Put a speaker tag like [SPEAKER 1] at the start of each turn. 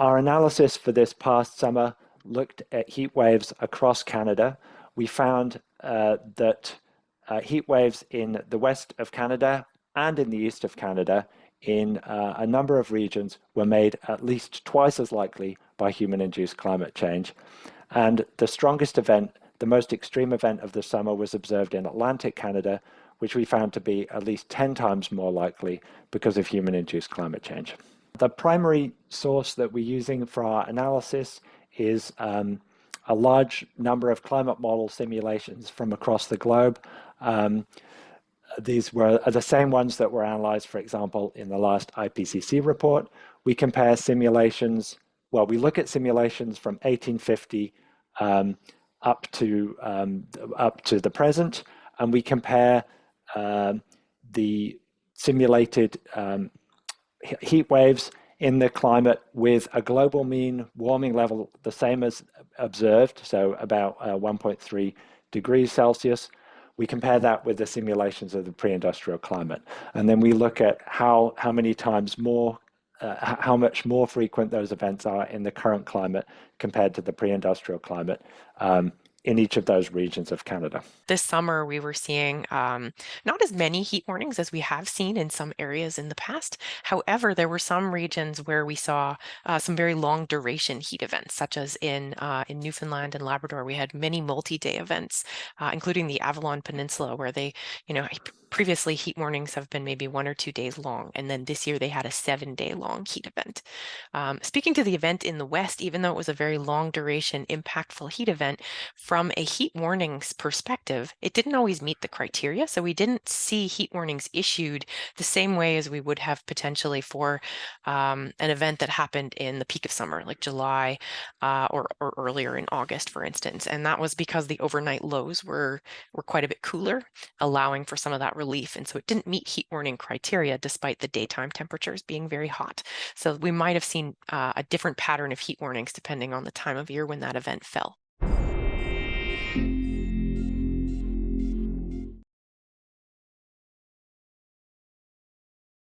[SPEAKER 1] Our analysis for this past summer looked at heat waves across Canada. We found that heat waves in the west of Canada and in the east of Canada in a number of regions were made at least twice as likely by human-induced climate change. And the strongest event, the most extreme event of the summer, was observed in Atlantic Canada, which we found to be at least 10 times more likely because of human-induced climate change. The primary source that we're using for our analysis is a large number of climate model simulations from across the globe. These were the same ones that were analyzed, for example, in the last IPCC report. We compare simulations, well, we look at simulations from 1850 up to the present, and we compare the simulated heat waves in the climate with a global mean warming level the same as observed, so about 1.3 degrees Celsius. We compare that with the simulations of the pre-industrial climate. And then we look at how many times more, how much more frequent those events are in the current climate compared to the pre-industrial climate in each of those regions of Canada.
[SPEAKER 2] This summer, we were seeing not as many heat warnings as we have seen in some areas in the past. However, there were some regions where we saw some very long duration heat events, such as in Newfoundland and Labrador. We had many multi-day events, including the Avalon Peninsula, where they, previously heat warnings have been maybe 1 or 2 days long, and then this year they had a 7-day long heat event. Speaking to the event in the West, even though it was a very long duration, impactful heat event, from a heat warnings perspective, it didn't always meet the criteria. So we didn't see heat warnings issued the same way as we would have potentially for an event that happened in the peak of summer, like July or earlier in August, for instance. And that was because the overnight lows were quite a bit cooler, allowing for some of that relief. And so it didn't meet heat warning criteria despite the daytime temperatures being very hot. So we might have seen a different pattern of heat warnings depending on the time of year when that event fell.